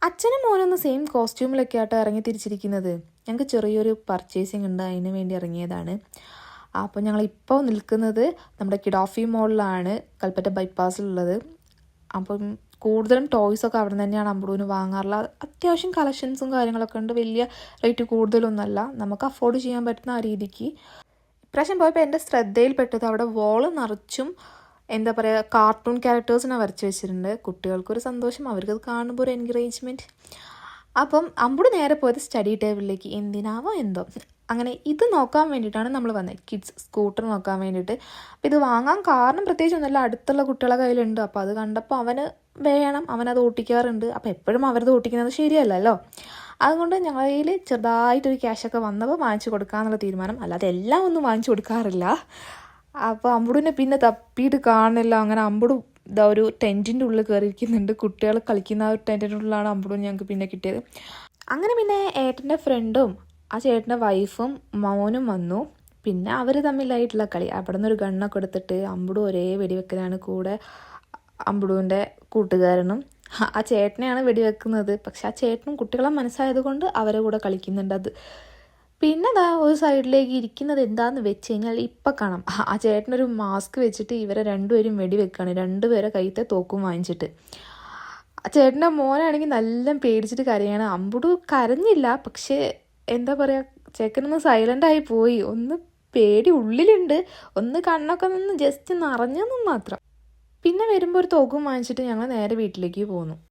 അച്ഛനും മോനൊന്ന് സെയിം കോസ്റ്റ്യൂമിലൊക്കെ ആയിട്ട് ഇറങ്ങി തിരിച്ചിരിക്കുന്നത്. ഞങ്ങൾക്ക് ചെറിയൊരു പർച്ചേസിങ് ഉണ്ട്, അതിന് വേണ്ടി ഇറങ്ങിയതാണ്. അപ്പോൾ ഞങ്ങളിപ്പോൾ നിൽക്കുന്നത് നമ്മുടെ കിഡാഫി മോളിലാണ്, കൽപ്പറ്റ ബൈപ്പാസിലുള്ളത്. അപ്പം കൂടുതലും ടോയ്സൊക്കെ അവിടെ നിന്ന് തന്നെയാണ് അമ്പുവിന് വാങ്ങാറുള്ളത്. അത്യാവശ്യം കളക്ഷൻസും കാര്യങ്ങളൊക്കെ ഉണ്ട്, വലിയ റേറ്റ് കൂടുതലൊന്നുമല്ല, നമുക്ക് അഫോർഡ് ചെയ്യാൻ പറ്റുന്ന ആ രീതിക്ക്. ഇപ്രാവശ്യം പോയപ്പോൾ എൻ്റെ ശ്രദ്ധയിൽപ്പെട്ടത് അവിടെ വോള് നിറച്ചും എന്താ പറയുക, കാർട്ടൂൺ ക്യാരക്ടേഴ്സിനെ വരച്ച് വെച്ചിട്ടുണ്ട്. കുട്ടികൾക്കൊരു സന്തോഷം, അവർക്കത് കാണുമ്പോൾ ഒരു എൻകറേജ്മെൻറ്റ്. അപ്പം അമ്പുട് നേരെ പോയത് സ്റ്റഡി ടേബിളിലേക്ക്. എന്തിനാവോ എന്തോ അങ്ങനെ ഇത് നോക്കാൻ വേണ്ടിയിട്ടാണ് നമ്മൾ വന്നത്, കിഡ്സ് സ്കൂട്ടർ നോക്കാൻ വേണ്ടിയിട്ട്. അപ്പോൾ ഇത് വാങ്ങാൻ കാരണം പ്രത്യേകിച്ച് ഒന്നുമല്ല, അടുത്തുള്ള കുട്ടികളെ കയ്യിലുണ്ട്. അപ്പോൾ അത് കണ്ടപ്പോൾ അവന് വേണം, അവനത് ഓട്ടിക്കാറുണ്ട്. അപ്പോൾ എപ്പോഴും അവരത് ഓട്ടിക്കുന്നത് ശരിയല്ലല്ലോ. അതുകൊണ്ട് ഞങ്ങളുടെ കയ്യിൽ ചെറുതായിട്ടൊരു ക്യാഷൊക്കെ വന്നപ്പോൾ വാങ്ങിച്ചു കൊടുക്കാമെന്നുള്ള തീരുമാനം. അല്ലാതെ എല്ലാം ഒന്നും വാങ്ങിച്ചു കൊടുക്കാറില്ല. അപ്പോൾ അമ്പുടിനെ പിന്നെ തപ്പിയിട്ട് കാണില്ല. അങ്ങനെ അമ്പുട് ഇതാ ഒരു ടെൻറ്റിൻ്റെ ഉള്ളിൽ കയറിയിരിക്കുന്നുണ്ട്. കുട്ടികൾ കളിക്കുന്ന ആ ഒരു ടെൻറ്റിൻ്റെ ഉള്ളിലാണ് അമ്പുടിനെ ഞങ്ങൾക്ക് പിന്നെ കിട്ടിയത്. അങ്ങനെ പിന്നെ ഏട്ടൻ്റെ ഫ്രണ്ടും ആ ചേട്ടൻ്റെ വൈഫും മോനും വന്നു. പിന്നെ അവർ തമ്മിലായിട്ടുള്ള കളി. അവിടെ നിന്നൊരു ഗണ്ണൊക്കെ എടുത്തിട്ട് അമ്പുടു ഒരേ വെടിവെക്കലാണ്. കൂടെ അമ്പുടുവിൻ്റെ കൂട്ടുകാരനും ആ ചേട്ടനെയാണ് വെടിവെക്കുന്നത്. പക്ഷെ ആ ചേട്ടനും കുട്ടികളെ മനസ്സായതുകൊണ്ട് അവരെ കൂടെ കളിക്കുന്നുണ്ട്. അത് പിന്നെ അതാ ഒരു സൈഡിലേക്ക് ഇരിക്കുന്നത് എന്താണെന്ന് വെച്ച് കഴിഞ്ഞാൽ ഇപ്പം കാണാം, ആ ചേട്ടനൊരു മാസ്ക് വെച്ചിട്ട് ഇവരെ രണ്ടുപേരും വെടിവെക്കുകയാണ്, രണ്ടുപേരെ കയ്യത്തെ തോക്കും വാങ്ങിച്ചിട്ട്. ആ ചേട്ടൻ്റെ മോനാണെങ്കിൽ നല്ല പേടിച്ചിട്ട് കരയാണ്. അമ്പുടു കരഞ്ഞില്ല, പക്ഷേ എന്താ പറയുക, ചേക്കനൊന്ന് സൈലൻ്റായി പോയി. ഒന്ന് പേടി ഉള്ളിലുണ്ട്, ഒന്ന് കണ്ണൊക്കെ നിന്ന് ജസ്റ്റ് നിറഞ്ഞെന്നും മാത്രം. പിന്നെ വരുമ്പോൾ ഒരു തോക്കും വാങ്ങിച്ചിട്ട് ഞങ്ങൾ നേരെ വീട്ടിലേക്ക് പോന്നു.